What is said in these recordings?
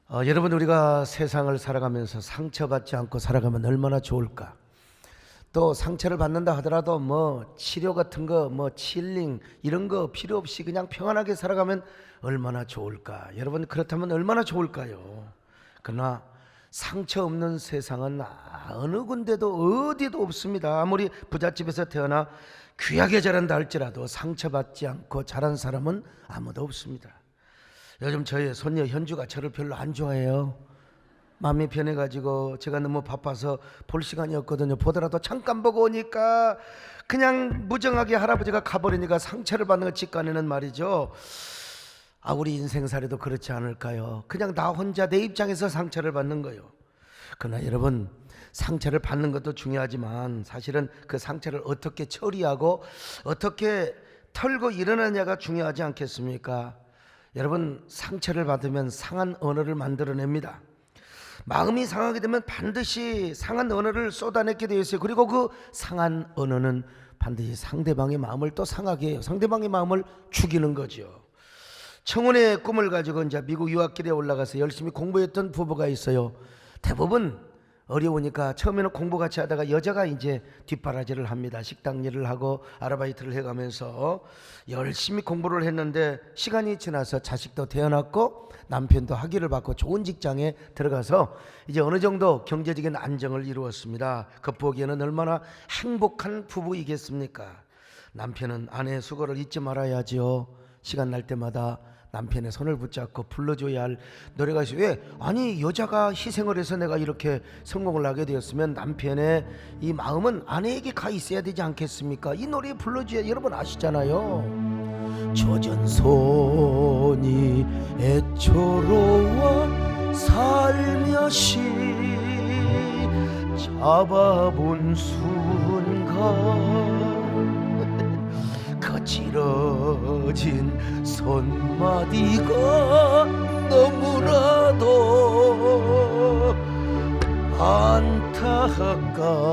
여러분, 우리가 세상을 살아가면서 상처받지 않고 살아가면 얼마나 좋을까? 또 상처를 받는다 하더라도 치료 같은 거, 칠링 이런 거 필요 없이 그냥 평안하게 살아가면 얼마나 좋을까? 여러분, 그렇다면 얼마나 좋을까요? 그러나 상처 없는 세상은 어느 군데도 어디도 없습니다. 아무리 부잣집에서 태어나 귀하게 자란다 할지라도 상처받지 않고 자란 사람은 아무도 없습니다. 요즘 저희 손녀 현주가 저를 별로 안 좋아해요. 마음이 변해가지고 제가 너무 바빠서 볼 시간이 없거든요. 보더라도 잠깐 보고 오니까 그냥 무정하게 할아버지가 가버리니까 상처를 받는 걸 직관에는 말이죠. 우리 인생살이도 그렇지 않을까요? 그냥 나 혼자 내 입장에서 상처를 받는 거예요. 그러나 여러분, 상처를 받는 것도 중요하지만 사실은 그 상처를 어떻게 처리하고 어떻게 털고 일어나냐가 중요하지 않겠습니까? 여러분, 상처를 받으면 상한 언어를 만들어냅니다. 마음이 상하게 되면 반드시 상한 언어를 쏟아내게 되어 있어요. 그리고 그 상한 언어는 반드시 상대방의 마음을 또 상하게 해요. 상대방의 마음을 죽이는 거죠. 청혼의 꿈을 가지고 이제 미국 유학길에 올라가서 열심히 공부했던 부부가 있어요. 대부분 어려우니까 처음에는 공부 같이 하다가 여자가 이제 뒷바라지를 합니다. 식당 일을 하고 아르바이트를 해가면서 열심히 공부를 했는데 시간이 지나서 자식도 태어났고 남편도 학위를 받고 좋은 직장에 들어가서 이제 어느 정도 경제적인 안정을 이루었습니다. 겉보기에는 얼마나 행복한 부부이겠습니까? 남편은 아내의 수고를 잊지 말아야지요. 시간 날 때마다 남편의 손을 붙잡고 불러줘야 할 노래가 있어요. 왜? 아니, 여자가 희생을 해서 내가 이렇게 성공을 하게 되었으면 남편의 이 마음은 아내에게 가 있어야 되지 않겠습니까? 이 노래 불러줘야, 여러분 아시잖아요. 젖은 손이 애초로워 살며시 잡아본 순간 거칠어진 손마디가 너무나도 안타까워서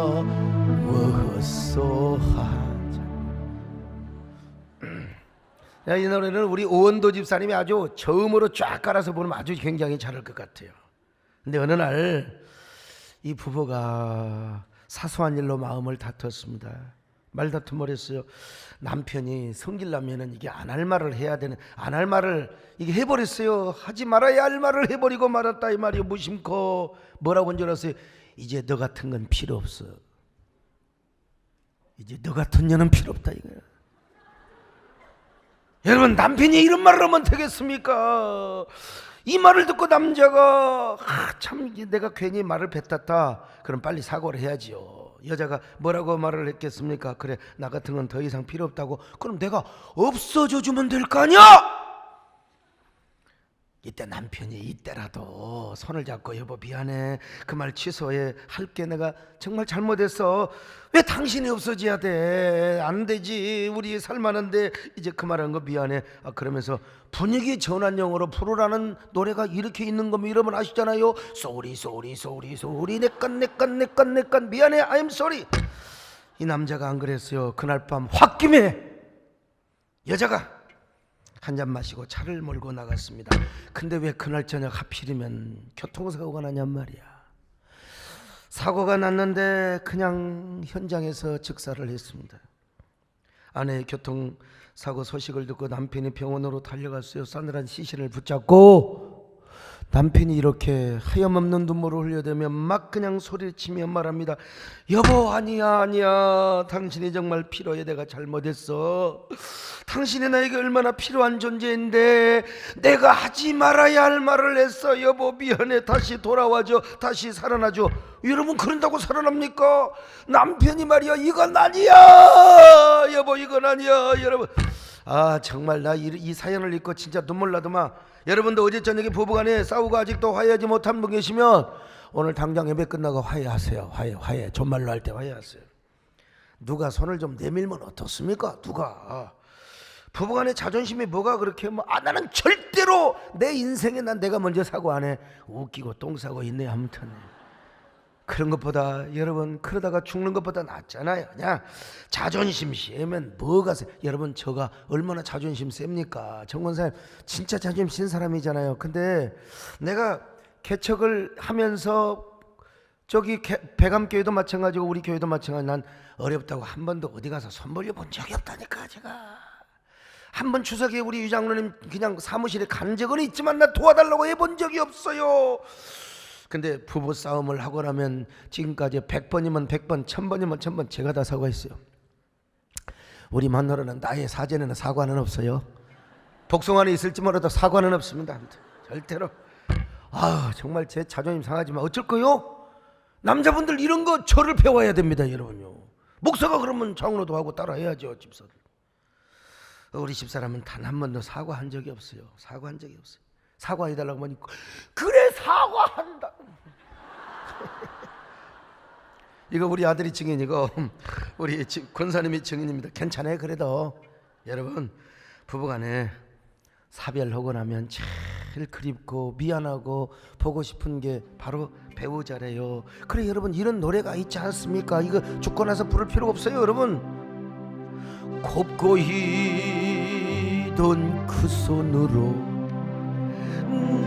이 노래는 우리 오원도 집사님이 아주 저음으로 쫙 깔아서 부르면 아주 굉장히 잘할 것 같아요. 근데 어느 날 이 부부가 사소한 일로 마음을 다퉜습니다. 말다툼을 했어요. 남편이 성질나면은 이게 안 할 말을 해야 되는, 안 할 말을 이게 해버렸어요. 하지 말아야 할 말을 해버리고 말았다 이 말이요. 무심코 뭐라고 한 줄 알았어요? 이제 너 같은 건 필요 없어. 이제 너 같은 년은 필요 없다 이거야. 여러분, 남편이 이런 말을 하면 되겠습니까? 이 말을 듣고 남자가 참 내가 괜히 말을 뱉었다. 그럼 빨리 사과를 해야지요. 여자가 뭐라고 말을 했겠습니까? 그래, 나 같은 건 더 이상 필요 없다고. 그럼 내가 없어져 주면 될 거 아니야? 이때 남편이 이때라도 손을 잡고 여보 미안해, 그 말 취소해, 할게, 내가 정말 잘못했어. 왜 당신이 없어져야 돼? 안 되지, 우리 살만한데 이제 그 말한 거 미안해. 그러면서 분위기 전환용으로 부르라는 노래가 이렇게 있는 거면 여러분 아시잖아요. Sorry sorry sorry sorry 내건 미안해, I'm sorry. 이 남자가 안 그랬어요. 그날 밤 홧김에 여자가 한 잔 마시고 차를 몰고 나갔습니다. 근데 왜 그날 저녁 하필이면 교통사고가 나냔 말이야. 사고가 났는데 그냥 현장에서 즉사를 했습니다. 아내의 교통사고 소식을 듣고 남편이 병원으로 달려갔어요. 싸늘한 시신을 붙잡고 남편이 이렇게 하염없는 눈물을 흘려대며 막 그냥 소리치며 말합니다. 여보, 아니야, 당신이 정말 필요해. 내가 잘못했어. 당신이 나에게 얼마나 필요한 존재인데 내가 하지 말아야 할 말을 했어. 여보 미안해, 다시 돌아와줘, 다시 살아나줘. 여러분, 그런다고 살아납니까? 남편이 말이야, 이건 아니야 여보, 이건 아니야. 여러분, 정말 나 이 사연을 읽고 진짜 눈물 나더만. 여러분도 어제 저녁에 부부간에 싸우고 아직도 화해하지 못한 분 계시면 오늘 당장 예배 끝나고 화해하세요. 화해. 존말로 할 때 화해하세요. 누가 손을 좀 내밀면 어떻습니까? 누가 부부간에 자존심이 뭐가 그렇게 나는 절대로 내 인생에 내가 먼저 사고 안 해. 웃기고 똥 싸고 있네. 아무튼 그런 것보다 여러분, 그러다가 죽는 것보다 낫잖아요. 그냥 자존심 세면 뭐가 세? 여러분, 저가 얼마나 자존심 셉니까? 정권사님 진짜 자존심 센 사람이잖아요. 근데 내가 개척을 하면서 저기 배감교회도 마찬가지고 우리 교회도 마찬가지, 난 어렵다고 한 번도 어디 가서 손 벌려 본 적이 없다니까. 제가 한 번 추석에 우리 유장로님 그냥 사무실에 간 적은 있지만 나 도와달라고 해본 적이 없어요. 근데 부부 싸움을 하고 나면 지금까지 100번이면 100번, 1000번이면 1000번 제가 다 사과했어요. 우리 마누라는 나의 사전에는 사과는 없어요. 복숭아는 있을지 몰라도 사과는 없습니다. 절대로. 정말 제 자존심 상하지만 어쩔 거요? 남자분들 이런 거 저를 배워야 됩니다, 여러분요. 목사가 그러면 장로도 하고 따라 해야죠, 집사들. 우리 집사람은 단 한 번도 사과한 적이 없어요. 사과한 적이 없어요. 사과해달라고 하니 그래 사과한다. 이거 우리 아들이 증인이고 우리 권사님이 증인입니다. 괜찮아요. 그래도 여러분 부부간에 사별하고 나면 제일 그립고 미안하고 보고 싶은 게 바로 배우자래요. 그래 여러분, 이런 노래가 있지 않습니까? 이거 죽고 나서 부를 필요가 없어요, 여러분. 곱고이 돈 그 손으로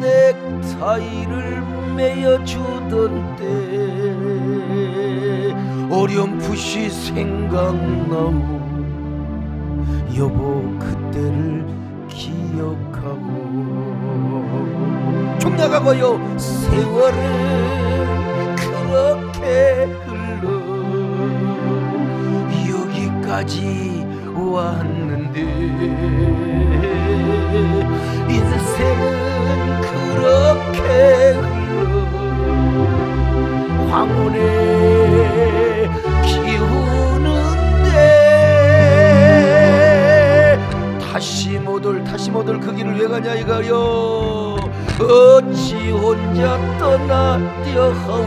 넥타이를 매여주던 때 어렴풋이 생각나고 여보 그때를 기억하고 종려가고요. 세월은 그렇게 흘러 여기까지 왔는데 인생은 그렇게 흘러 황혼에 기우는데 다시 못 올 그 길을 왜 가냐 이거요. 어찌 혼자 떠나려 하오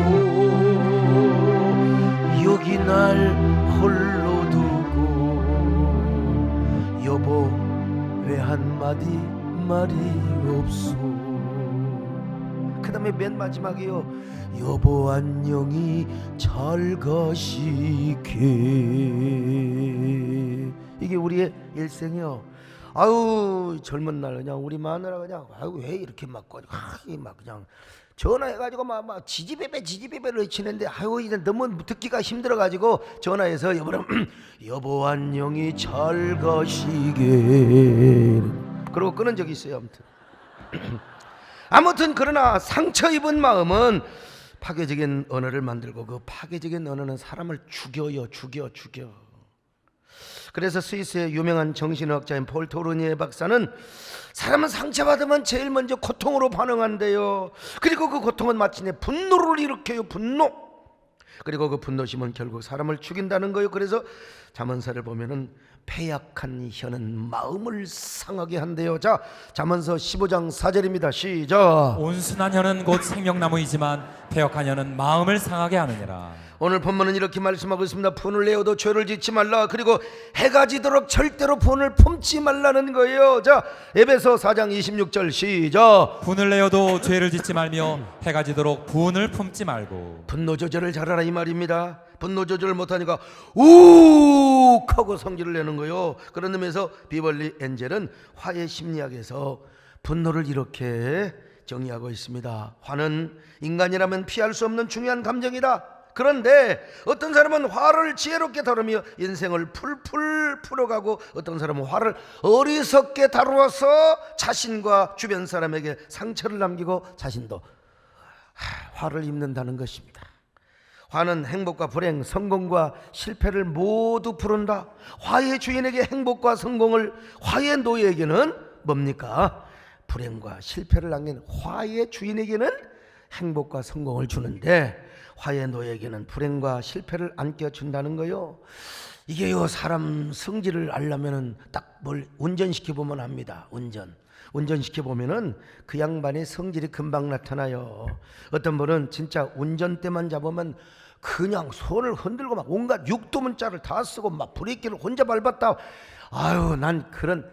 여기 날 홀로 두고 여보 왜 한마디 말이 없소. 그 다음에 맨 마지막이요. 여보 안녕히 잘 가시게. 이게 우리의 일생이요. 젊은 날 그냥 우리 마누라 그냥 왜 이렇게 막 그냥 전화해가지고 막 지지배배를 치는데 이제 너무 듣기가 힘들어가지고 전화해서 여보 안녕히 잘 가시게 그러고 끊은 적이 있어요. 아무튼 그러나 상처 입은 마음은 파괴적인 언어를 만들고 그 파괴적인 언어는 사람을 죽여. 그래서 스위스의 유명한 정신의학자인 폴 토르니에 박사는 사람은 상처받으면 제일 먼저 고통으로 반응한대요. 그리고 그 고통은 마침내 분노를 일으켜요. 분노. 그리고 그 분노심은 결국 사람을 죽인다는 거예요. 그래서 잠언서를 보면은 패약한 혀는 마음을 상하게 한대요. 자, 잠언서 15장 4절입니다. 시작. 온순한 혀는 곧 생명나무이지만 패역한 혀는 마음을 상하게 하느니라. 오늘 본문은 이렇게 말씀하고 있습니다. 분을 내어도 죄를 짓지 말라. 그리고 해가 지도록 절대로 분을 품지 말라는 거예요. 자, 에베소 4장 26절 시작. 분을 내어도 죄를 짓지 말며 해가 지도록 분을 품지 말고. 분노 조절을 잘하라 이 말입니다. 분노 조절을 못하니까 욱 하고 성질을 내는 거예요. 그런 의미에서 비벌리 엔젤은 화해 심리학에서 분노를 이렇게 정의하고 있습니다. 화는 인간이라면 피할 수 없는 중요한 감정이다. 그런데 어떤 사람은 화를 지혜롭게 다루며 인생을 풀풀 풀어가고 어떤 사람은 화를 어리석게 다루어서 자신과 주변 사람에게 상처를 남기고 자신도 화를 입는다는 것입니다. 화는 행복과 불행, 성공과 실패를 모두 부른다. 화의 주인에게 행복과 성공을, 화의 노예에게는 뭡니까? 불행과 실패를 남긴 화의 주인에게는 행복과 성공을 주는데 화의 노예에게는 불행과 실패를 안겨준다는 거요. 이게요, 사람 성질을 알려면은 딱 뭘 운전시켜 보면 압니다. 운전시켜 보면은 그 양반의 성질이 금방 나타나요. 어떤 분은 진짜 운전대만 잡으면 그냥 손을 흔들고 막 온갖 육두문자를 다 쓰고 막 브레이크를 혼자 밟았다. 난 그런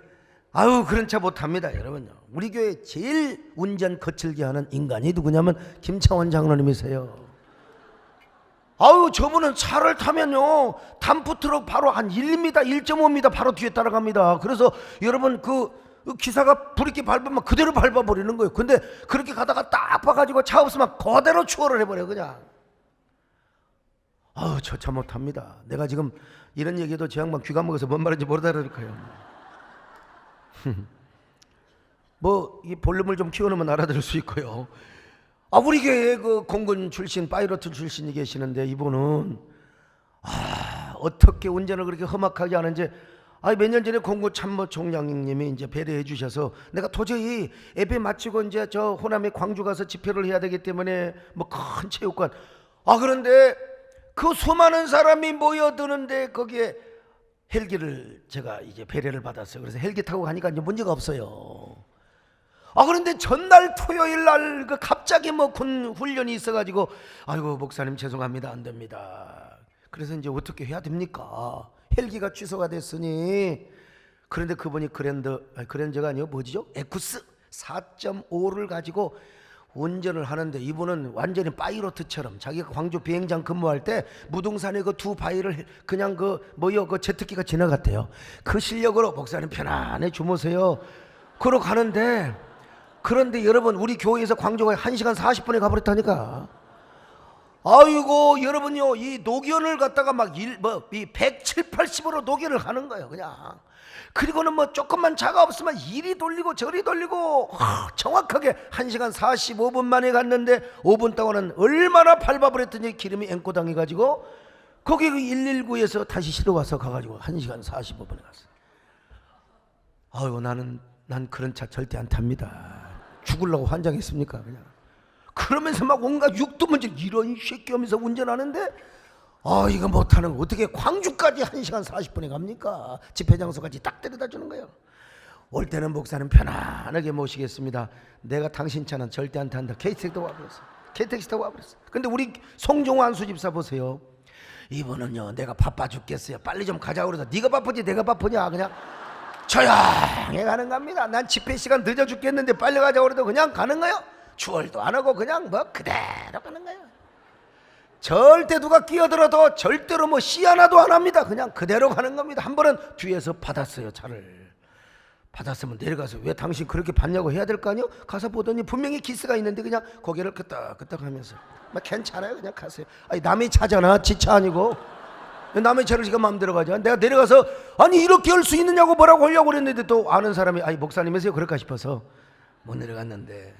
차 못합니다, 여러분요. 우리 교회 제일 운전 거칠게 하는 인간이 누구냐면 김창원 장로님이세요. 저분은 차를 타면요 덤프트럭 바로 한 1m, 1.5m 바로 뒤에 따라갑니다. 그래서 여러분 그 기사가 브레이크 밟으면 그대로 밟아버리는 거예요. 근데 그렇게 가다가 딱 봐가지고 차 없으면 그대로 추월을 해버려요. 그냥. 저 참 못합니다. 내가 지금 이런 얘기도 저 양반 귀가 먹어서 뭔 말인지 못 알아들을 거예요. 뭐 이 볼륨을 좀 키워놓으면 알아들을 수 있고요. 우리 교회에 그 공군 출신 파이러트 출신이 계시는데 이분은 어떻게 운전을 그렇게 험악하게 하는지 몇 년 전에 공군 참모총장님이 이제 배려해 주셔서 내가 도저히 예배 마치고 이제 저 호남에 광주 가서 집회를 해야 되기 때문에 뭐 큰 체육관 그런데 그 수많은 사람이 모여드는데 거기에 헬기를 제가 이제 배려를 받았어요. 그래서 헬기 타고 가니까 이제 문제가 없어요. 그런데 전날 토요일 날 그 갑자기 뭐 군 훈련이 있어가지고 아이고 목사님 죄송합니다 안 됩니다. 그래서 이제 어떻게 해야 됩니까? 헬기가 취소가 됐으니. 그런데 그분이 그랜저가 아니요 뭐지죠? 에쿠스 4.5를 가지고 운전을 하는데 이분은 완전히 파이로트처럼 자기가 광주 비행장 근무할 때 무등산에 그 두 바위를 그냥 그 제트기가 지나갔대요. 그 실력으로 목사님 편안히 주무세요. 그러고 가는데 그런데 여러분 우리 교회에서 광주가 1시간 40분에 가버렸다니까. 아이고 여러분요 이 노견을 갖다가 이 170, 80으로 노견을 가는 거예요 그냥. 그리고는 뭐 조금만 차가 없으면 이리 돌리고 저리 돌리고 정확하게 1시간 45분 만에 갔는데 5분 동안은 얼마나 밟아버렸더니 기름이 앵꼬 당해가지고 거기 그 119에서 다시 실어 와서 가가지고 1시간 45분에 갔어요. 아이고 난 그런 차 절대 안 탑니다. 죽으려고 환장했습니까 그냥. 그러면서 막 온갖 육두문질 이런 새끼 하면서 운전하는데 이거 못하는 거 어떻게 광주까지 1시간 40분에 갑니까? 집회 장소까지 딱 데려다 주는 거예요. 올 때는 목사님 편안하게 모시겠습니다. 내가 당신 차는 절대 안 탄다. KTX 타고 와버렸어. KTX 타고 와버렸어. 근데 우리 송종호 안수집사 보세요. 이분은요 내가 바빠 죽겠어요. 빨리 좀 가자고 그래서 네가 바쁘지 내가 바쁘냐 그냥 조용히 가는 겁니다. 난 집회 시간 늦어 죽겠는데 빨리 가자고 그래도 그냥 가는 거예요. 추월도 안 하고 그냥 뭐 그대로 가는 거예요. 절대 누가 끼어들어도 절대로 뭐 시 하나도 안 합니다. 그냥 그대로 가는 겁니다. 한 번은 뒤에서 받았어요. 차를 받았으면 내려가서 왜 당신 그렇게 받냐고 해야 될 거 아니요? 가서 보더니 분명히 기스가 있는데 그냥 고개를 끄덕끄덕 하면서 막 괜찮아요 그냥 가세요. 남의 차잖아 지 차 아니고. 남의 차를 지가 마음대로 가죠. 내가 내려가서 아니 이렇게 할 수 있느냐고 뭐라고 하려고 그랬는데 또 아는 사람이 목사님이세요 그럴까 싶어서 못 내려갔는데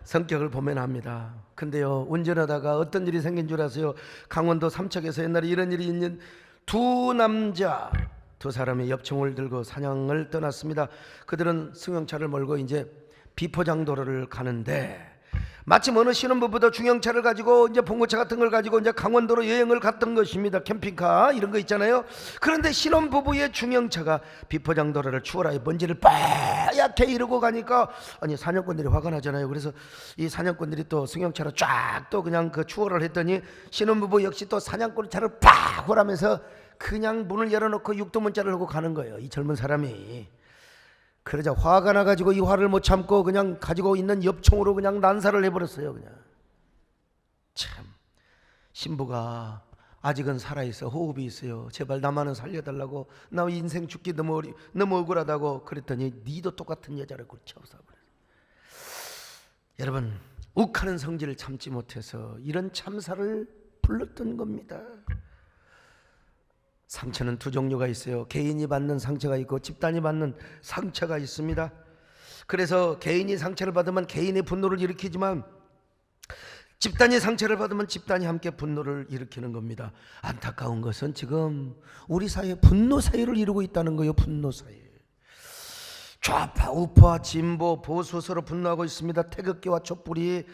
성격을 보면 압니다. 근데요 운전하다가 어떤 일이 생긴 줄 아세요? 강원도 삼척에서 옛날에 이런 일이 있는 두 남자 두 사람이 엽총을 들고 사냥을 떠났습니다. 그들은 승용차를 몰고 이제 비포장도로를 가는데 마침 어느 신혼부부도 중형차를 가지고 이제 봉고차 같은 걸 가지고 이제 강원도로 여행을 갔던 것입니다. 캠핑카 이런 거 있잖아요. 그런데 신혼부부의 중형차가 비포장도로를 추월하여 먼지를 빠얗게 이르고 가니까 사냥꾼들이 화가 나잖아요. 그래서 이 사냥꾼들이 또 승용차로 쫙 또 그냥 그 추월을 했더니 신혼부부 역시 또 사냥꾼 차를 팍 홀하면서 그냥 문을 열어놓고 육도문자를 하고 가는 거예요. 이 젊은 사람이. 그러자 화가 나가지고 이 화를 못 참고 그냥 가지고 있는 엽총으로 그냥 난사를 해버렸어요. 그냥 참 신부가 아직은 살아있어 호흡이 있어요. 제발 나만은 살려달라고 나 인생 죽기 너무 억울하다고 그랬더니 니도 똑같은 여자를 고쳐서 여러분 욱하는 성질을 참지 못해서 이런 참사를 불렀던 겁니다. 상처는 두 종류가 있어요. 개인이 받는 상처가 있고 집단이 받는 상처가 있습니다. 그래서 개인이 상처를 받으면 개인의 분노를 일으키지만 집단이 상처를 받으면 집단이 함께 분노를 일으키는 겁니다. 안타까운 것은 지금 우리 사회에 분노 사회를 이루고 있다는 거예요. 분노 사회. 좌파, 우파, 진보, 보수 서로 분노하고 있습니다. 태극기와 촛불이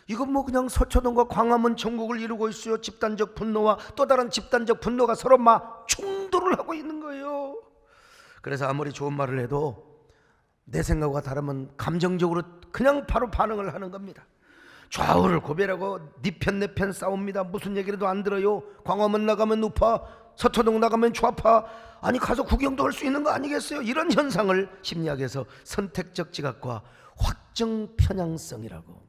이거 뭐 그냥 서초동과 광화문 전국을 이루고 있어요. 집단적 분노와 또 다른 집단적 분노가 서로 막 충돌을 하고 있는 거예요. 그래서 아무리 좋은 말을 해도 내 생각과 다르면 감정적으로 그냥 바로 반응을 하는 겁니다. 좌우를 고별하고 네 편 내 편 싸웁니다. 무슨 얘기라도 안 들어요. 광화문 나가면 우파, 서초동 나가면 좌파. 아니 가서 구경도 할 수 있는 거 아니겠어요? 이런 현상을 심리학에서 선택적 지각과 확정 편향성이라고.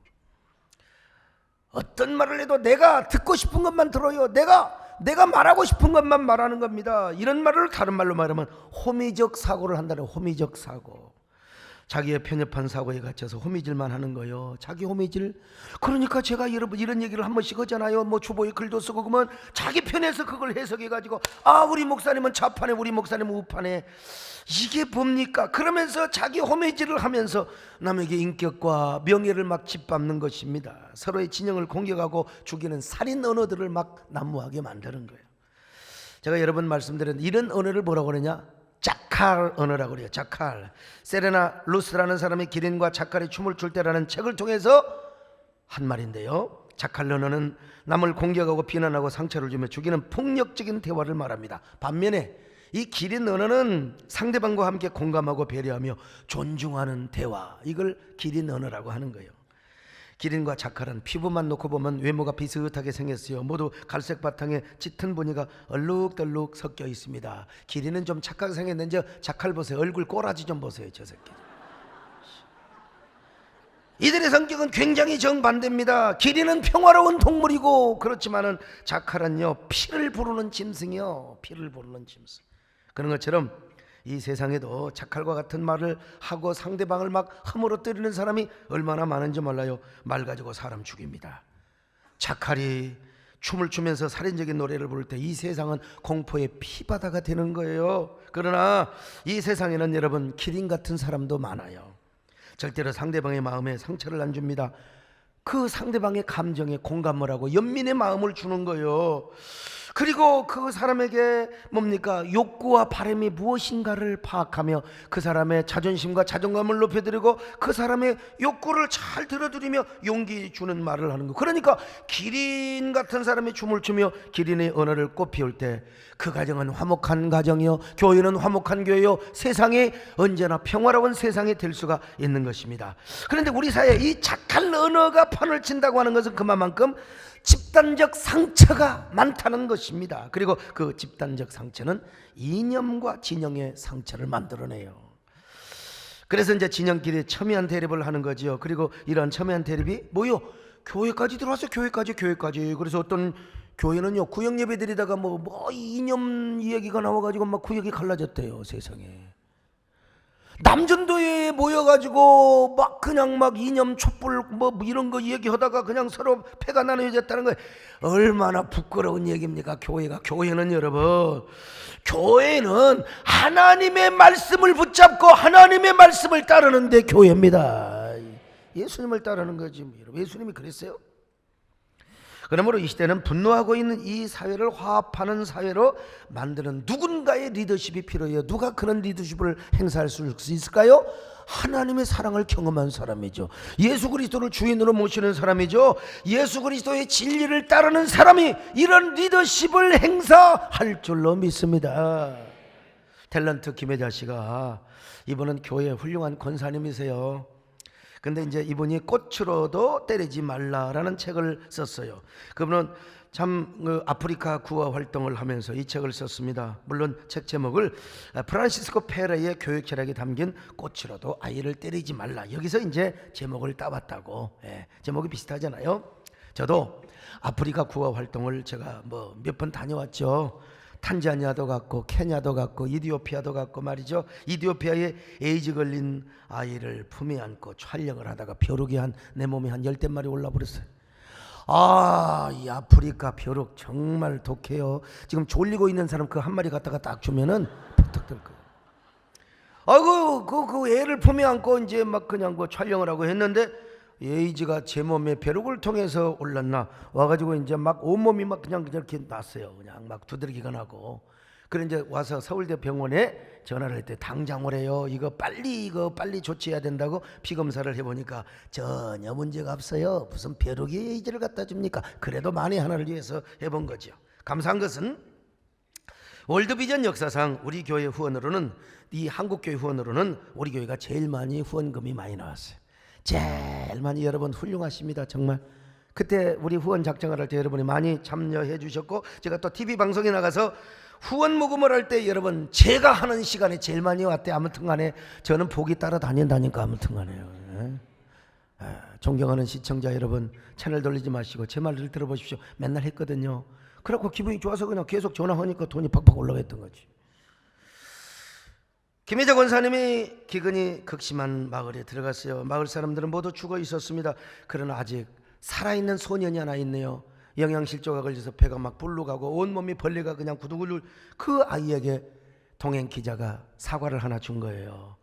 어떤 말을 해도 내가 듣고 싶은 것만 들어요. 내가 말하고 싶은 것만 말하는 겁니다. 이런 말을 다른 말로 말하면 호미적 사고를 한다는 호미적 사고. 자기의 편협한 사고에 갇혀서 호미질만 하는 거예요. 자기 호미질. 그러니까 제가 여러분 이런 얘기를 한 번씩 하잖아요. 뭐 주보에 글도 쓰고 그러면 자기 편에서 그걸 해석해 가지고 우리 목사님은 좌판에 우리 목사님은 우판에. 이게 뭡니까? 그러면서 자기 호미질을 하면서 남에게 인격과 명예를 막 짓밟는 것입니다. 서로의 진영을 공격하고 죽이는 살인 언어들을 막 난무하게 만드는 거예요. 제가 여러 번 말씀드렸는데 이런 언어를 뭐라고 그러냐? 자칼 언어라고 그래요. 자칼. 세레나 루스라는 사람이 기린과 자칼이 춤을 출 때라는 책을 통해서 한 말인데요, 자칼 언어는 남을 공격하고 비난하고 상처를 주며 죽이는 폭력적인 대화를 말합니다. 반면에 이 기린 언어는 상대방과 함께 공감하고 배려하며 존중하는 대화, 이걸 기린 언어라고 하는 거예요. 기린과 자칼은 피부만 놓고 보면 외모가 비슷하게 생겼어요. 모두 갈색 바탕에 짙은 무늬가 얼룩덜룩 섞여 있습니다. 기린은 좀 착하게 생겼는데 자칼 보세요. 얼굴 꼬라지 좀 보세요. 저 새끼. 이들의 성격은 굉장히 정반대입니다. 기린은 평화로운 동물이고, 그렇지만은 자칼은요, 피를 부르는 짐승이요. 피를 부르는 짐승. 그런 것처럼 이 세상에도 자칼과 같은 말을 하고 상대방을 막 허물어 때리는 사람이 얼마나 많은지 몰라요. 말 가지고 사람 죽입니다. 자칼이 춤을 추면서 살인적인 노래를 부를 때 이 세상은 공포의 피바다가 되는 거예요. 그러나 이 세상에는 여러분 기린 같은 사람도 많아요. 절대로 상대방의 마음에 상처를 안 줍니다. 그 상대방의 감정에 공감을 하고 연민의 마음을 주는 거예요. 그리고 그 사람에게 뭡니까? 욕구와 바람이 무엇인가를 파악하며 그 사람의 자존심과 자존감을 높여드리고 그 사람의 욕구를 잘 들어드리며 용기 주는 말을 하는 거. 그러니까 기린 같은 사람이 춤을 추며 기린의 언어를 꽃피울 때 그 가정은 화목한 가정이요, 교회는 화목한 교회요, 세상이 언제나 평화로운 세상이 될 수가 있는 것입니다. 그런데 우리 사회에 이 자칼 언어가 판을 친다고 하는 것은 그만큼 집단적 상처가 많다는 것입니다. 그리고 그 집단적 상처는 이념과 진영의 상처를 만들어내요. 그래서 이제 진영끼리 첨예한 대립을 하는 거죠. 그리고 이런 첨예한 대립이 뭐요? 교회까지 들어와서 교회까지. 그래서 어떤 교회는요, 구역 예배 드리다가 뭐 이념 이야기가 나와가지고 막 구역이 갈라졌대요. 세상에. 남전도에 모여가지고 막 그냥 막 이념 촛불 뭐 이런 거 얘기하다가 그냥 서로 패가 나눠졌다는 거예요. 얼마나 부끄러운 얘기입니까? 교회는 여러분, 교회는 하나님의 말씀을 붙잡고 하나님의 말씀을 따르는데 교회입니다. 예수님을 따르는 거지. 예수님이 그랬어요? 그러므로 이 시대는 분노하고 있는 이 사회를 화합하는 사회로 만드는 누군가의 리더십이 필요해요. 누가 그런 리더십을 행사할 수 있을까요? 하나님의 사랑을 경험한 사람이죠. 예수 그리스도를 주인으로 모시는 사람이죠. 예수 그리스도의 진리를 따르는 사람이 이런 리더십을 행사할 줄로 믿습니다. 탤런트 김혜자 씨가, 이분은 교회 훌륭한 권사님이세요. 근데 이제 이분이 꽃으로도 때리지 말라라는 책을 썼어요. 그분은 참 아프리카 구화 활동을 하면서 이 책을 썼습니다. 물론 책 제목을 프란시스코 페레의 교육 철학이 담긴 꽃으로도 아이를 때리지 말라, 여기서 이제 제목을 따봤다고. 제목이 비슷하잖아요. 저도 아프리카 구화 활동을 제가 몇 번 다녀왔죠. 탄자니아도 갔고 케냐도 갔고 이디오피아도 갔고 말이죠. 이디오피아에 에이즈 걸린 아이를 품에 안고 촬영을 하다가 벼룩이 내 몸에 한 10대마리 올라버렸어요. 이 아프리카 벼룩 정말 독해요. 지금 졸리고 있는 사람 그 한 마리 갖다가 딱 주면은 퍽퍽 들 거예요. 그 애를 품에 안고 이제 막 그냥 촬영을 하고 했는데 에이즈가 제 몸에 벼룩을 통해서 올랐나 와가지고 이제 막 온몸이 막 그냥 이렇게 났어요. 그냥 막 두드러기가 나고. 그래 이제 와서 서울대 병원에 전화를 했대. 당장 오래요. 이거 빨리 조치해야 된다고 피검사를 해보니까 전혀 문제가 없어요. 무슨 벼룩이 에이즈를 갖다 줍니까? 그래도 만에 하나를 위해서 해본 거죠. 감사한 것은 월드비전 역사상 우리 교회 후원으로는, 이 한국교회 후원으로는 우리 교회가 제일 많이 후원금이 많이 나왔어요. 제일 많이. 여러분 훌륭하십니다. 정말. 그때 우리 후원 작정을 할 때 여러분이 많이 참여해 주셨고, 제가 또 TV 방송에 나가서 후원 모금을 할 때 여러분 제가 하는 시간에 제일 많이 왔대. 아무튼 간에 저는 복이 따라다닌다니까. 아무튼 간에요. 존경하는 시청자 여러분, 채널 돌리지 마시고 제 말을 들어보십시오. 맨날 했거든요. 그래갖고 기분이 좋아서 그냥 계속 전화하니까 돈이 팍팍 올라갔던 거지. 김혜자 권사님이 기근이 극심한 마을에 들어갔어요. 마을 사람들은 모두 죽어 있었습니다. 그러나 아직 살아있는 소년이 하나 있네요. 영양실조가 걸려서 배가 막 불러가고 온몸이 벌레가 그냥 구두굴. 그 아이에게 동행 기자가 사과를 하나 준 거예요.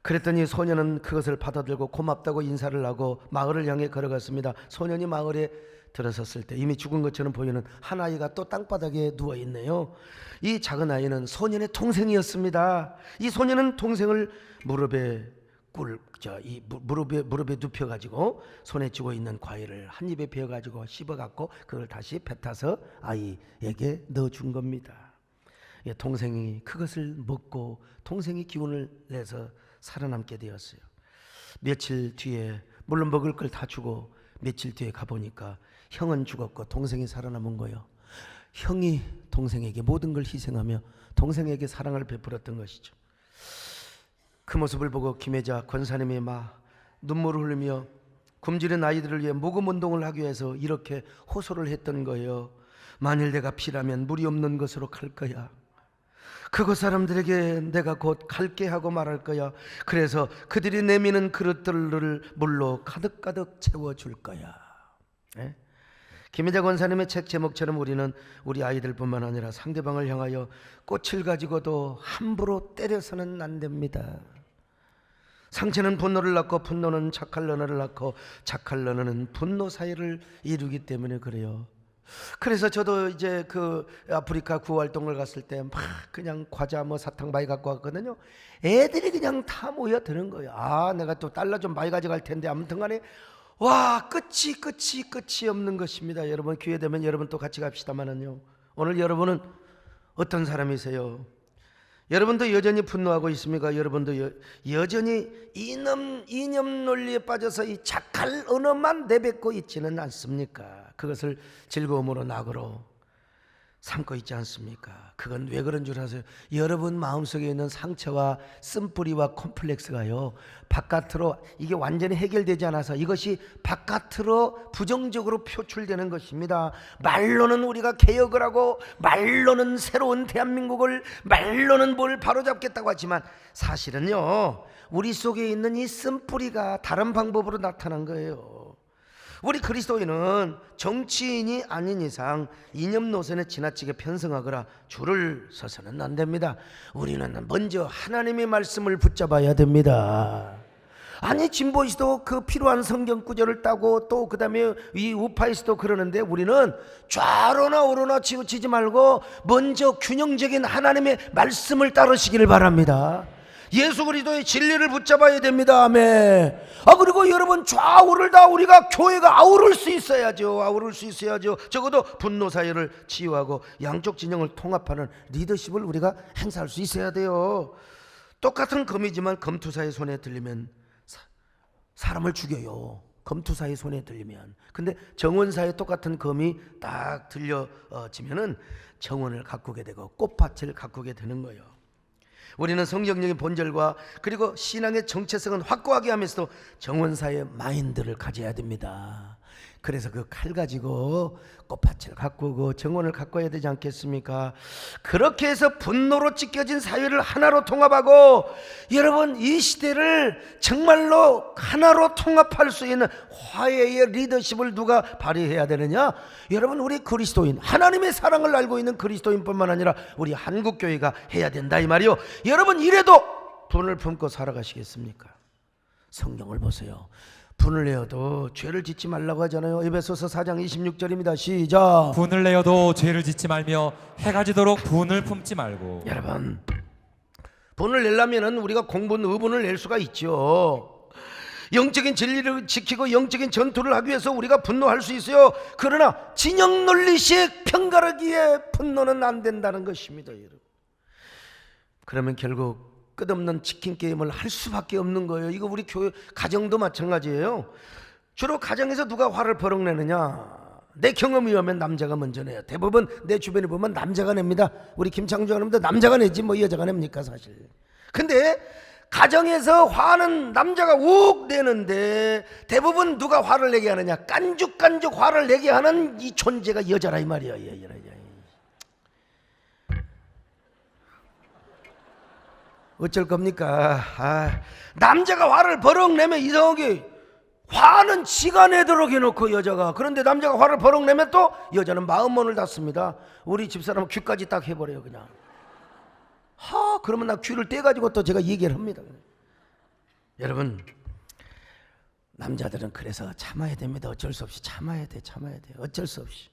그랬더니 소년은 그것을 받아들고 고맙다고 인사를 하고 마을을 향해 걸어갔습니다. 소년이 마을에 들어섰을 때 이미 죽은 것처럼 보이는 한 아이가 또 땅바닥에 누워있네요. 이 작은 아이는 소년의 동생이었습니다. 이 소년은 동생을 무릎에 눕혀가지고 손에 쥐고 있는 과일을 한 입에 베어가지고 씹어갖고 그걸 다시 뱉어서 아이에게 넣어준 겁니다. 동생이 그것을 먹고 동생이 기운을 내서 살아남게 되었어요. 며칠 뒤에 물론 먹을 걸 다 주고 며칠 뒤에 가보니까 형은 죽었고 동생이 살아남은 거예요. 형이 동생에게 모든 걸 희생하며 동생에게 사랑을 베풀었던 것이죠. 그 모습을 보고 김혜자 권사님이 막 눈물을 흘리며 굶주린 아이들을 위해 모금운동을 하기 위해서 이렇게 호소를 했던 거예요. 만일 내가 피라면 물이 없는 곳으로 갈 거야. 그곳 사람들에게 내가 곧 갈게 하고 말할 거야. 그래서 그들이 내미는 그릇들을 물로 가득가득 채워줄 거야. 네? 김혜자 권사님의 책 제목처럼 우리는 우리 아이들뿐만 아니라 상대방을 향하여 꽃을 가지고도 함부로 때려서는 안 됩니다. 상처는 분노를 낳고 분노는 착할 언어를 낳고 착할 언어는 분노 사이를 이루기 때문에 그래요. 그래서 저도 이제 그 아프리카 구활동을 갔을 때 막 그냥 과자 뭐 사탕 많이 갖고 왔거든요. 애들이 그냥 다 모여드는 거예요. 아, 내가 또 달러 좀 많이 가져갈 텐데 아무튼 간에 와, 끝이 없는 것입니다. 여러분 기회 되면 여러분 또 같이 갑시다만은요. 오늘 여러분은 어떤 사람이세요? 여러분도 여전히 분노하고 있습니까? 여러분도 여전히 이념 논리에 빠져서 이 착할 언어만 내뱉고 있지는 않습니까? 그것을 즐거움으로 낙으로 삼고 있지 않습니까? 그건 왜 그런 줄 아세요? 여러분 마음속에 있는 상처와 쓴뿌리와 콤플렉스가요, 바깥으로 이게 완전히 해결되지 않아서 이것이 바깥으로 부정적으로 표출되는 것입니다. 말로는 우리가 개혁을 하고 말로는 새로운 대한민국을 말로는 뭘 바로잡겠다고 하지만 사실은요, 우리 속에 있는 이 쓴뿌리가 다른 방법으로 나타난 거예요. 우리 그리스도인은 정치인이 아닌 이상 이념 노선에 지나치게 편승하거나 줄을 서서는 안 됩니다. 우리는 먼저 하나님의 말씀을 붙잡아야 됩니다. 아니 진보에서도 그 필요한 성경 구절을 따고 또 그 다음에 이 우파에서도 그러는데 우리는 좌로나 우로나 치우치지 말고 먼저 균형적인 하나님의 말씀을 따르시기를 바랍니다. 예수 그리스도의 진리를 붙잡아야 됩니다. 아멘. 그리고 여러분 좌우를 다 우리가 교회가 아우를 수 있어야죠. 적어도 분노 사회를 치유하고 양쪽 진영을 통합하는 리더십을 우리가 행사할 수 있어야 돼요. 똑같은 검이지만 검투사의 손에 들리면 사람을 죽여요. 검투사의 손에 들리면. 근데 정원사의 똑같은 검이 딱 들려지면은 정원을 가꾸게 되고 꽃밭을 가꾸게 되는 거예요. 우리는 성경적인 본질과 그리고 신앙의 정체성은 확고하게 하면서도 정원사의 마인드를 가져야 됩니다. 그래서 그 칼 가지고 꽃밭을 가꾸고 정원을 가꿔야 되지 않겠습니까? 그렇게 해서 분노로 찢겨진 사회를 하나로 통합하고, 여러분 이 시대를 정말로 하나로 통합할 수 있는 화해의 리더십을 누가 발휘해야 되느냐? 여러분 우리 그리스도인, 하나님의 사랑을 알고 있는 그리스도인뿐만 아니라 우리 한국교회가 해야 된다 이 말이요. 여러분 이래도 분을 품고 살아가시겠습니까? 성경을 보세요. 분을 내어도 죄를 짓지 말라고 하잖아요. 에베소서 4장 26절입니다. 시작. 분을 내어도 죄를 짓지 말며 해가 지도록 분을 품지 말고. 여러분 분을 내려면 우리가 공분, 의분을 낼 수가 있죠. 영적인 진리를 지키고 영적인 전투를 하기 위해서 우리가 분노할 수 있어요. 그러나 진영 논리식 편가르기에 분노는 안 된다는 것입니다. 여러분, 그러면 결국 끝없는 치킨 게임을 할 수밖에 없는 거예요. 이거 우리 교회 가정도 마찬가지예요. 주로 가정에서 누가 화를 버럭 내느냐? 내 경험에 의하면 남자가 먼저 내요. 대부분 내 주변에 보면 남자가 냅니다. 우리 김창주 하는데 남자가 내지 뭐 여자가 냅니까 사실. 근데 가정에서 화는 남자가 욱 내는데 대부분 누가 화를 내게 하느냐? 깐죽깐죽 화를 내게 하는 이 존재가 여자라 이 말이야. 어쩔 겁니까? 남자가 화를 버럭 내면 이상하게 화는 지가 내도록 해놓고 여자가, 그런데 남자가 화를 버럭 내면 또 여자는 마음문을 닫습니다. 우리 집사람은 귀까지 딱 해버려요 그냥. 그러면 나 귀를 떼가지고 또 제가 얘기를 합니다. 여러분, 남자들은 그래서 참아야 됩니다. 어쩔 수 없이 참아야 돼. 어쩔 수 없이.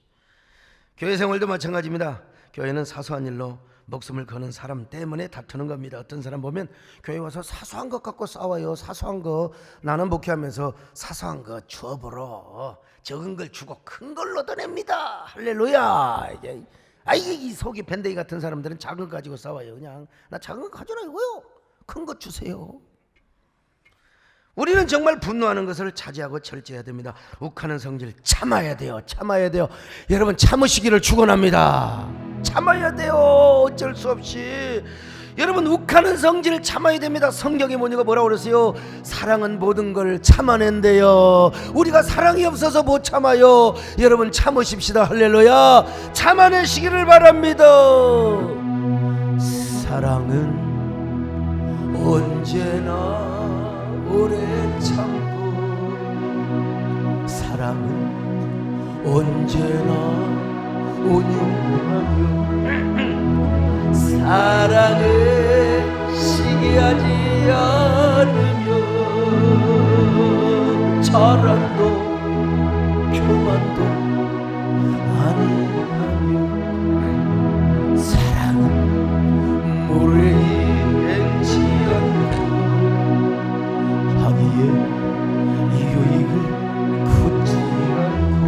교회 생활도 마찬가지입니다. 교회는 사소한 일로 목숨을 거는 사람 때문에 다투는 겁니다. 어떤 사람 보면 교회 와서 사소한 것 갖고 싸워요. 사소한 거, 나는 목회하면서 사소한 거 주업으로 적은 걸 주고 큰 걸 얻어냅니다. 할렐루야. 이 속이 밴데이 같은 사람들은 작은 거 가지고 싸워요. 그냥 나 작은 거 가져라 이거요. 큰 거 주세요. 우리는 정말 분노하는 것을 자제하고 절제해야 됩니다. 욱하는 성질 참아야 돼요. 여러분, 참으시기를 축원합니다. 참아야 돼요. 어쩔 수 없이. 여러분, 욱하는 성질을 참아야 됩니다. 성경에 뭐라고 그러세요? 사랑은 모든 걸 참아낸대요. 우리가 사랑이 없어서 못 참아요. 여러분, 참으십시다. 할렐루야. 참아내시기를 바랍니다. 사랑은 언제나 오래 참고, 사랑은 언제나 온유하며, 사랑은 시기하지 않으며, 자랑도 교만도 아니하며, 사랑은 무례행치 않고, 자기의 이유익을 굳지 않고,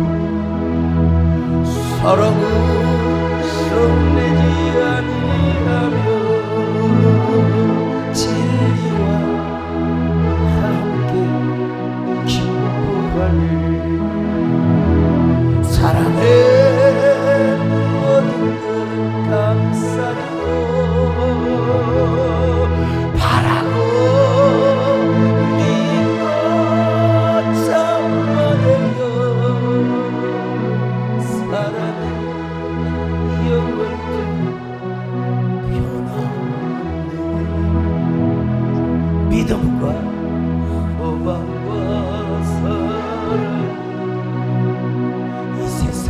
사랑은 성내지 아니하며, 진리와 함께 기뻐하네. 사랑은 모든 것 감싸고, 바라고 믿고 참아내며, 사랑은 영원토록 변함없네. 믿음과 소망과 사랑, 이 세상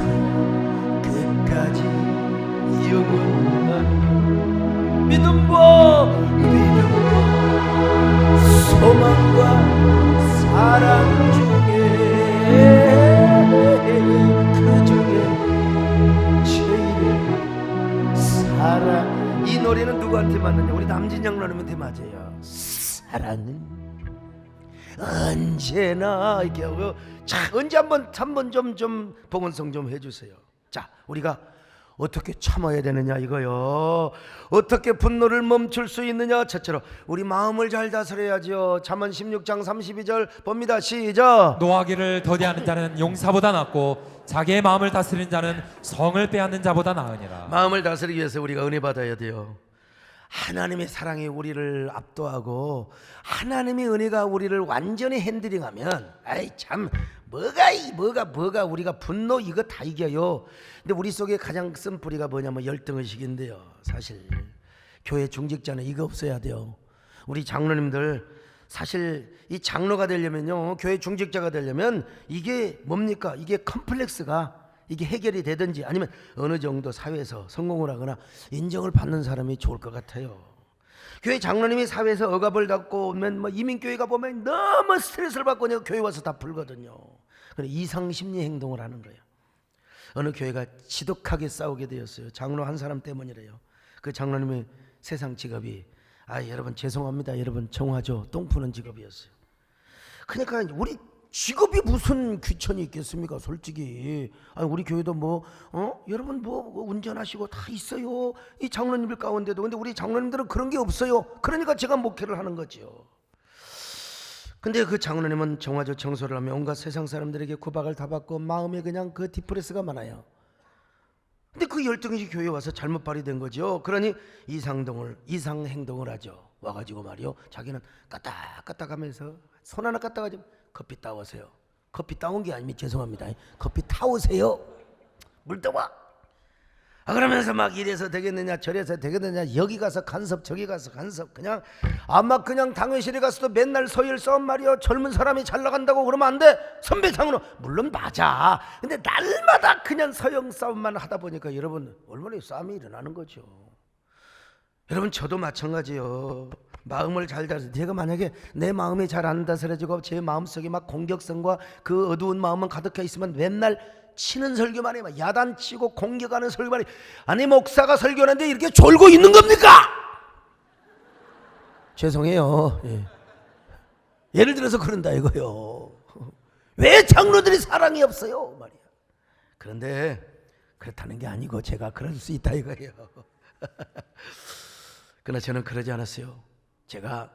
끝까지 영원하며, 믿음과 소망과 사랑 중에, 그 중에 제일 사랑. 이 노래는 누구한테 맞느냐? 우리 남진영 라님한테 맞아요. 사랑은 언제나 이렇게 하고요. 자, 언제 한번 좀 봉헌성 좀 해주세요. 자, 우리가 어떻게 참아야 되느냐 이거요. 어떻게 분노를 멈출 수 있느냐. 첫째로 우리 마음을 잘 다스려야죠. 잠언 16장 32절 봅니다. 시작. 노하기를 더디하는 자는 용사보다 낫고 자기의 마음을 다스리는 자는 성을 빼앗는 자보다 나으니라. 마음을 다스리기 위해서 우리가 은혜 받아야 돼요. 하나님의 사랑이 우리를 압도하고 하나님의 은혜가 우리를 완전히 핸들링하면, 참 뭐가 우리가 분노 이거 다 이겨요. 근데 우리 속에 가장 쓴 뿌리가 뭐냐면 열등의식인데요. 사실 교회 중직자는 이거 없어야 돼요. 우리 장로님들 사실 이 장로가 되려면요, 교회 중직자가 되려면 이게 뭡니까? 이게 컴플렉스가 이게 해결이 되든지 아니면 어느 정도 사회에서 성공을 하거나 인정을 받는 사람이 좋을 것 같아요. 교회 장로님이 사회에서 억압을 받고 오면 이민교회가 보면 너무 스트레스를 받고 그냥 교회 와서 다 풀거든요. 그래 이상심리 행동을 하는 거예요. 어느 교회가 지독하게 싸우게 되었어요. 장로 한 사람 때문이래요. 그 장로님의 세상 직업이 여러분 죄송합니다. 여러분 정화조 똥 푸는 직업이었어요. 그러니까 우리 직업이 무슨 귀천이 있겠습니까? 솔직히 우리 교회도 여러분 운전하시고 다 있어요. 이 장로님들 가운데도. 근데 우리 장로님들은 그런 게 없어요. 그러니까 제가 목회를 하는 거죠. 근데 그 장로님은 정화조 청소를 하며 온갖 세상 사람들에게 구박을 다 받고 마음에 그냥 그 디프레스가 많아요. 근데 그 열등이 교회에 와서 잘못 발휘된 거죠. 그러니 이상 행동을 하죠. 와가지고 말이요, 자기는 까딱까딱하면서 손 하나 까딱하지, 커피 따오세요. 커피 따온 게 아니면 죄송합니다. 커피 타오세요. 물 떠와. 그러면서 막 이래서 되겠느냐 저래서 되겠느냐, 여기 가서 간섭 저기 가서 간섭, 그냥 아마 그냥 당회실에 가서도 맨날 서열 싸움 말이야. 젊은 사람이 잘 나간다고 그러면 안 돼. 선배상으로 물론 맞아. 근데 날마다 그냥 서영 싸움만 하다 보니까 여러분 얼마나 싸움이 일어나는 거죠. 여러분 저도 마찬가지요. 마음을 잘 다스려, 제가 만약에 내 마음이 잘 안 다스려지고 제 마음속에 막 공격성과 그 어두운 마음은 가득해 있으면 맨날 치는 설교만 해, 막 야단치고 공격하는 설교만 해. 아니 목사가 설교하는데 이렇게 졸고 있는 겁니까? 죄송해요. 예를 들어서 그런다 이거요. 왜 장로들이 사랑이 없어요 말이야. 그런데 그렇다는 게 아니고 제가 그럴 수 있다 이거예요. 그러나 저는 그러지 않았어요. 제가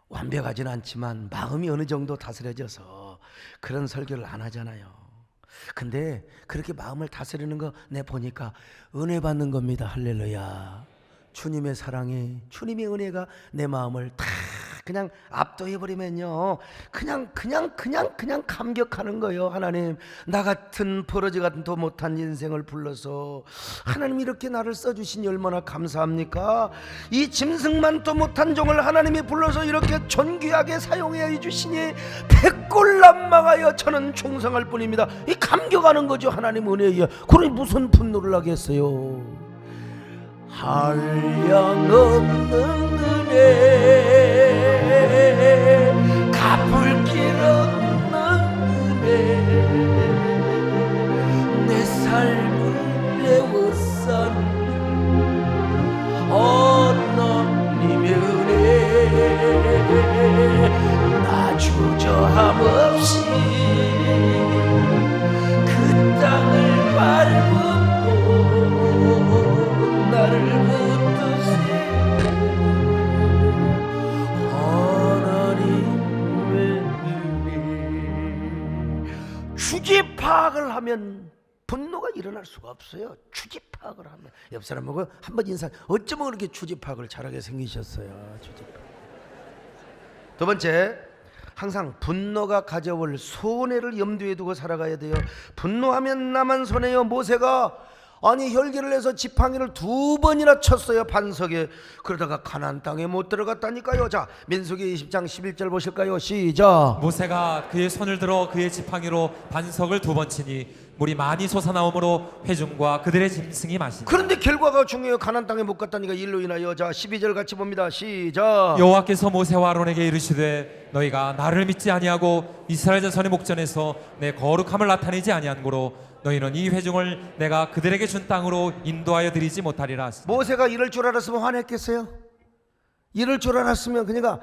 완벽하지는 않지만 마음이 어느 정도 다스려져서 그런 설교를 안 하잖아요. 근데 그렇게 마음을 다스리는 거 내 보니까 은혜 받는 겁니다. 할렐루야. 주님의 사랑이, 주님의 은혜가 내 마음을 다 그냥 압도해버리면요, 그냥 감격하는 거예요. 하나님, 나 같은 버러지 같은 못한 인생을 불러서 하나님 이렇게 나를 써주시니 얼마나 감사합니까? 이 짐승만도 못한 종을 하나님이 불러서 이렇게 존귀하게 사용해 주시니 백골난망하여 저는 충성할 뿐입니다. 이 감격하는 거죠. 하나님 은혜에. 그러니 무슨 분노를 하겠어요. 한량없는 은혜, 갚을 길 없는 은혜, 내 삶을 내어싼 하나님의 은혜, 나 주저함 없이 그 땅을 밟은 나를 붙드신 하나님의 은혜. 주지 파악을 하면 분노가 일어날 수가 없어요. 주지 파악을 하면. 옆 사람하고 한번 인사. 어쩌면 그렇게 주지 파악을 잘하게 생기셨어요. 주지 파악. 두 번째, 항상 분노가 가져올 손해를 염두에 두고 살아가야 돼요. 분노하면 나만 손해요. 모세가 아니 혈기를 내서 지팡이를 2번이나 쳤어요. 반석에. 그러다가 가나안 땅에 못 들어갔다니까요. 자, 민수기 20장 11절 보실까요? 시작. 모세가 그의 손을 들어 그의 지팡이로 반석을 2번 치니 물이 많이 솟아나오므로 회중과 그들의 짐승이 마시니. 그런데 결과가 중요해요. 가나안 땅에 못 갔다니까. 일로 인하여. 자, 12절 같이 봅니다. 시작. 여호와께서 모세와 아론에게 이르시되 너희가 나를 믿지 아니하고 이스라엘 자손의 목전에서 내 거룩함을 나타내지 아니한 고로 너희는 이 회중을 내가 그들에게 준 땅으로 인도하여 드리지 못하리라 하시니. 모세가 이럴 줄 알았으면 화냈겠어요? 이럴 줄 알았으면 그녀가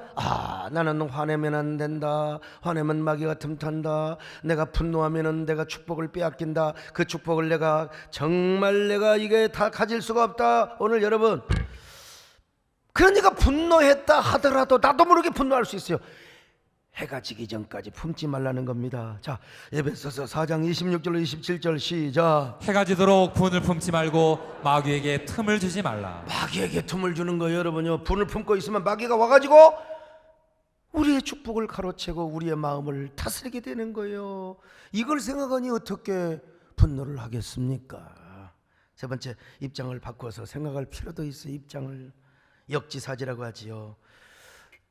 나는 화내면 안 된다. 화내면 마귀가 틈탄다. 내가 분노하면은 내가 축복을 빼앗긴다. 그 축복을 내가 정말 내가 이게 다 가질 수가 없다. 오늘 여러분, 그러니까 분노했다 하더라도 나도 모르게 분노할 수 있어요. 해가 지기 전까지 품지 말라는 겁니다. 자, 에베소서 4장 26절로 27절 시작. 해가 지도록 분을 품지 말고 마귀에게 틈을 주지 말라. 마귀에게 틈을 주는 거예요. 여러분요, 분을 품고 있으면 마귀가 와가지고 우리의 축복을 가로채고 우리의 마음을 다스리게 되는 거예요. 이걸 생각하니 어떻게 분노를 하겠습니까? 세 번째, 입장을 바꿔서 생각할 필요도 있어요. 입장을 역지사지라고 하지요.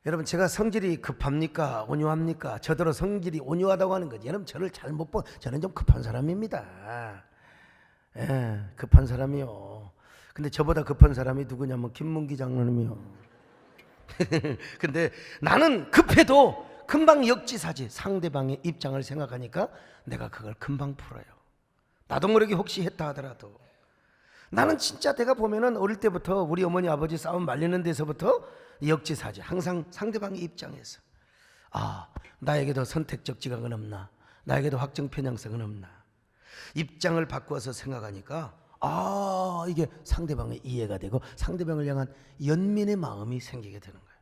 여러분, 제가 성질이 급합니까? 온유합니까? 저더러 성질이 온유하다고 하는 거지. 여러분, 저를 잘못 본, 저는 좀 급한 사람입니다. 급한 사람이요. 근데 저보다 급한 사람이 누구냐면 김문기 장로님이요. 근데 나는 급해도 금방 역지사지, 상대방의 입장을 생각하니까 내가 그걸 금방 풀어요. 나도 모르게 혹시 했다 하더라도. 나는 진짜 내가 보면은 어릴 때부터 우리 어머니 아버지 싸움 말리는 데서부터 역지사지, 항상 상대방의 입장에서 나에게도 선택적 지각은 없나, 나에게도 확정 편향성은 없나, 입장을 바꾸어서 생각하니까 이게 상대방의 이해가 되고 상대방을 향한 연민의 마음이 생기게 되는 거예요.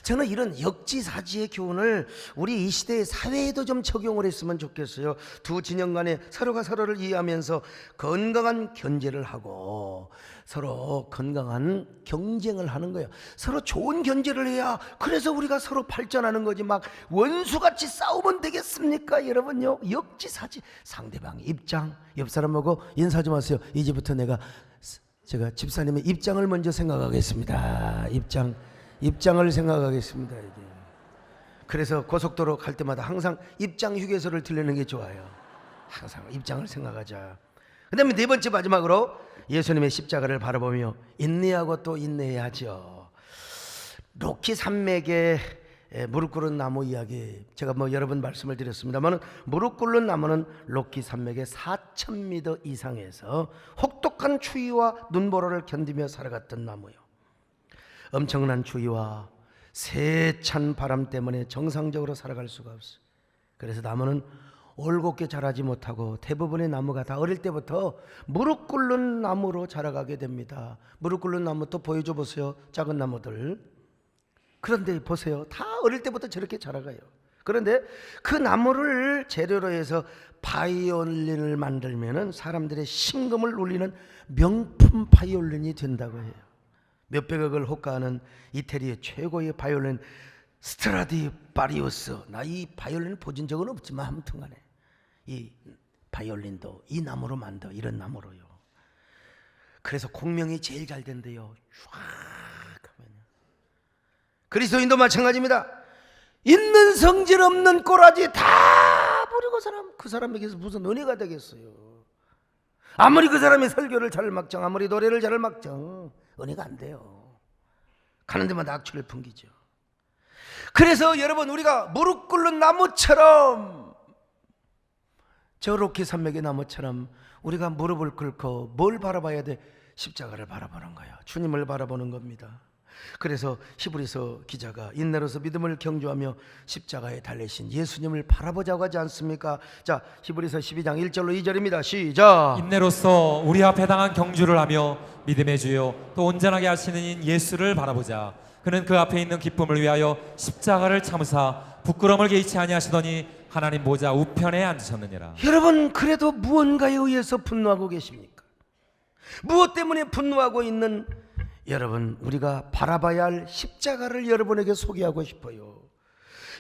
저는 이런 역지사지의 교훈을 우리 이 시대의 사회에도 좀 적용을 했으면 좋겠어요. 두 진영 간에 서로가 서로를 이해하면서 건강한 견제를 하고 서로 건강한 경쟁을 하는 거예요. 서로 좋은 견제를 해야 그래서 우리가 서로 발전하는 거지. 막 원수같이 싸우면 되겠습니까? 여러분요, 역지사지. 상대방 입장, 옆 사람하고 인사 좀 하세요. 이제부터 제가 집사님의 입장을 먼저 생각하겠습니다. 입장을 생각하겠습니다. 이게. 그래서 고속도로 갈 때마다 항상 입장 휴게소를 들리는 게 좋아요. 항상 입장을 생각하자. 그 다음에 네 번째 마지막으로 예수님의 십자가를 바라보며 인내하고 또 인내해야죠. 로키 산맥의 무릎 꿇은 나무 이야기, 제가 여러 번 말씀을 드렸습니다만, 무릎 꿇는 나무는 로키 산맥의 4,000m 이상에서 혹독한 추위와 눈보라를 견디며 살아갔던 나무요. 엄청난 추위와 세찬 바람 때문에 정상적으로 살아갈 수가 없어요. 그래서 나무는 올곧게 자라지 못하고 대부분의 나무가 다 어릴 때부터 무릎 꿇는 나무로 자라가게 됩니다. 무릎 꿇는 나무 또 보여줘 보세요. 작은 나무들. 그런데 보세요. 다 어릴 때부터 저렇게 자라가요. 그런데 그 나무를 재료로 해서 바이올린을 만들면은 사람들의 심금을 울리는 명품 바이올린이 된다고 해요. 몇백억을 호가하는 이태리의 최고의 바이올린 스트라디바리우스. 나 이 바이올린을 보진 적은 없지만 아무튼간에 이 바이올린도 이 나무로 만들어, 이런 나무로요. 그래서 공명이 제일 잘 된대요. 쫙 하면. 그리스도인도 마찬가지입니다. 있는 성질 없는 꼬라지 다 버리고 그 사람에게서 무슨 은혜가 되겠어요. 아무리 그 사람이 설교를 잘 막정, 아무리 노래를 잘 막정, 은혜가 안 돼요. 가는 데마다 악취를 풍기죠. 그래서 여러분, 우리가 무릎 꿇는 나무처럼, 저 로키 산맥의 나무처럼 우리가 무릎을 꿇고 뭘 바라봐야 돼? 십자가를 바라보는 거예요. 주님을 바라보는 겁니다. 그래서 히브리서 기자가 인내로서 믿음을 경주하며 십자가에 달리신 예수님을 바라보자고 하지 않습니까? 자, 히브리서 12장 1절로 2절입니다. 시작. 인내로서 우리 앞에 당한 경주를 하며 믿음의 주요 또 온전하게 하시는 인 예수를 바라보자. 그는 그 앞에 있는 기쁨을 위하여 십자가를 참으사 부끄러움을 개의치 아니하시더니 하나님 보좌 우편에 앉으셨느니라. 여러분, 그래도 무언가에 의해서 분노하고 계십니까? 무엇 때문에 분노하고 있는 여러분, 우리가 바라봐야 할 십자가를 여러분에게 소개하고 싶어요.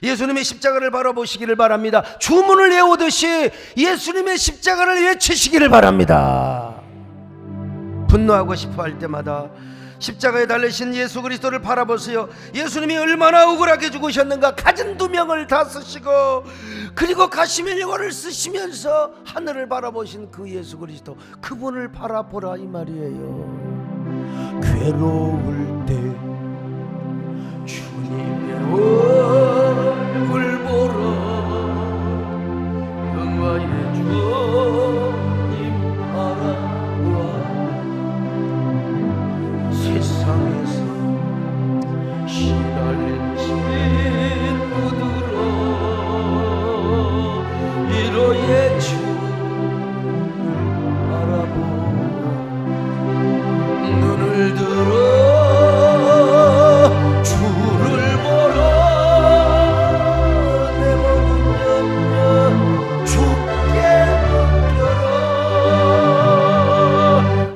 예수님의 십자가를 바라보시기를 바랍니다. 주문을 외우듯이 예수님의 십자가를 외치시기를 바랍니다. 분노하고 싶어 할 때마다 십자가에 달리신 예수 그리스도를 바라보세요. 예수님이 얼마나 억울하게 죽으셨는가. 가진 두 명을 다 쓰시고 그리고 가시면 영혼을 쓰시면서 하늘을 바라보신 그 예수 그리스도, 그분을 바라보라 이 말이에요. 괴로울 때 주님의 얼굴 보러 영화의 주님 바라보아 세상에서 시달린 친구들아 위로의 주를 바라보아 눈을 들어 주를 보러 내 모든 염려 주께 맡겨라.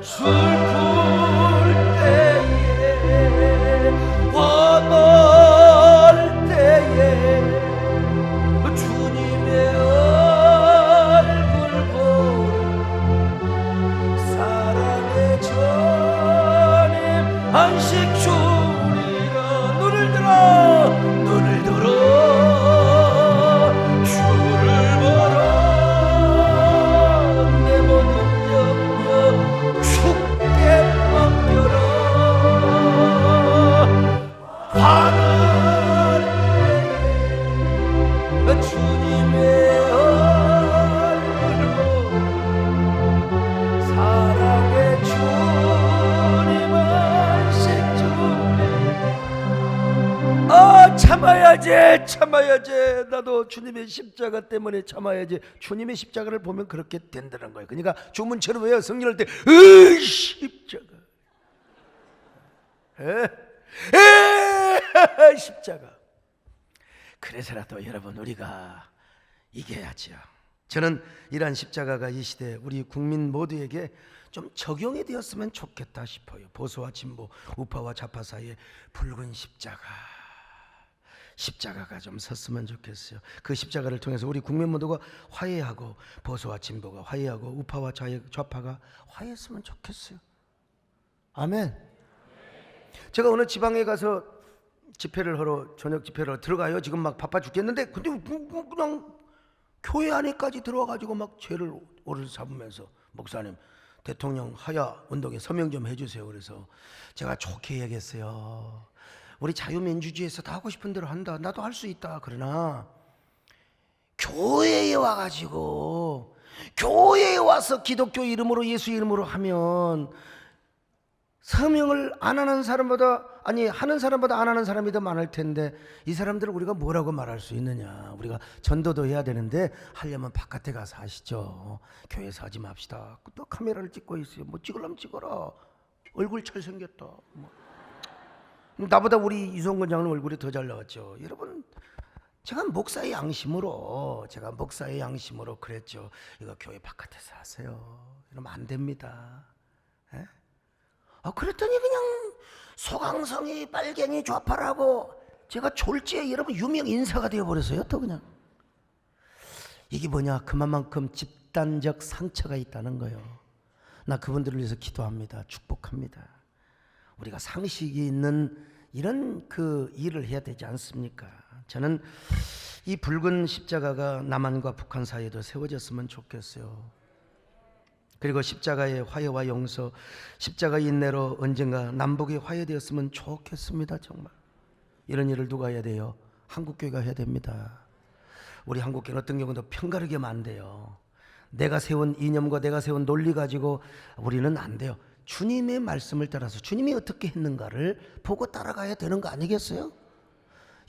슬플 때에 화날 때에 주님의 얼굴 보라. 사랑의 주님 안식 주리라. 눈을 들어 주를 보라. 내 모든 염려 주께 맡겨라. 하늘 주님의 얼굴 보라. 사랑의 주님 안식 주리. 참아야지. 나도 주님의 십자가 때문에 참아야지. 주님의 십자가를 보면 그렇게 된다는 거예요. 그러니까 주문처럼 왜요? 성령할 때 십자가 십자가. 그래서라도 여러분 우리가 이겨야죠. 저는 이러한 십자가가 이 시대 우리 국민 모두에게 좀 적용이 되었으면 좋겠다 싶어요. 보수와 진보, 우파와 좌파 사이에 붉은 십자가가 좀 섰으면 좋겠어요. 그 십자가를 통해서 우리 국민 모두가 화해하고, 보수와 진보가 화해하고, 우파와 좌파가 화해했으면 좋겠어요. 아멘. 제가 어느 지방에 가서 집회를 하러, 저녁 집회를 하러 들어가요. 지금 막 바빠 죽겠는데, 근데 그냥 교회 안에까지 들어와가지고 막 죄를 오를 삼으면서, 목사님 대통령 하야 운동에 서명 좀 해주세요. 그래서 제가 좋게 얘기했어요. 우리 자유민주주의에서 다 하고 싶은 대로 한다. 나도 할 수 있다. 그러나 교회에 와가지고, 교회에 와서 기독교 이름으로, 예수 이름으로 하면 서명을 안 하는 사람보다, 아니 하는 사람보다 안 하는 사람이 더 많을 텐데, 이 사람들을 우리가 뭐라고 말할 수 있느냐. 우리가 전도도 해야 되는데 하려면 바깥에 가서 하시죠. 교회에서 하지 맙시다. 또 카메라를 찍고 있어요. 뭐 찍으려면 찍어라. 얼굴 잘생겼다. 나보다 우리 이성근 장로님 얼굴이 더 잘 나왔죠. 여러분, 제가 목사의 양심으로 그랬죠. 이거 교회 바깥에서 하세요. 이러면 안 됩니다. 에? 그랬더니 그냥 소강성이 빨갱이 좌파라고 제가 졸지에 여러분 유명 인사가 되어버렸어요. 또 그냥 이게 뭐냐, 그만큼 집단적 상처가 있다는 거예요. 나 그분들을 위해서 기도합니다. 축복합니다. 우리가 상식이 있는 이런 그 일을 해야 되지 않습니까? 저는 이 붉은 십자가가 남한과 북한 사이에도 세워졌으면 좋겠어요. 그리고 십자가의 화해와 용서, 십자가의 인내로 언젠가 남북이 화해되었으면 좋겠습니다. 정말 이런 일을 누가 해야 돼요? 한국교회가 해야 됩니다. 우리 한국교회는 어떤 경우도 편가르게 하면 안 돼요. 내가 세운 이념과 내가 세운 논리 가지고 우리는 안 돼요. 주님의 말씀을 따라서 주님이 어떻게 했는가를 보고 따라가야 되는 거 아니겠어요?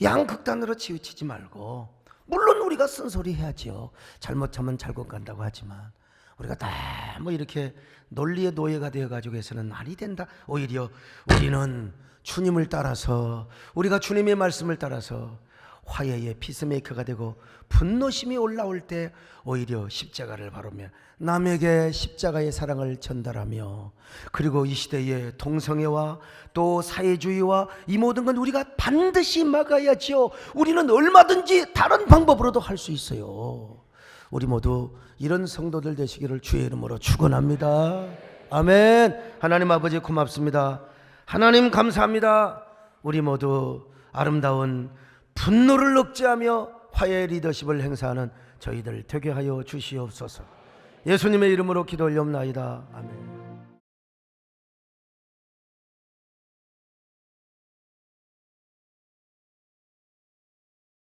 양극단으로 치우치지 말고, 물론 우리가 쓴소리 해야지요. 잘못하면 잘못 간다고 하지만 우리가 너무 이렇게 논리의 노예가 되어가지고 해서는 말이 된다. 오히려 우리는 주님을 따라서, 우리가 주님의 말씀을 따라서 화해의 피스메이커가 되고, 분노심이 올라올 때 오히려 십자가를 바르며 남에게 십자가의 사랑을 전달하며, 그리고 이 시대의 동성애와 또 사회주의와 이 모든 건 우리가 반드시 막아야지요. 우리는 얼마든지 다른 방법으로도 할 수 있어요. 우리 모두 이런 성도들 되시기를 주의 이름으로 축원합니다. 아멘. 하나님 아버지 고맙습니다. 하나님 감사합니다. 우리 모두 아름다운 분노를 억제하며 화해의 리더십을 행사하는 저희들 되게 하여 주시옵소서. 예수님의 이름으로 기도 올려옵나이다. 아멘.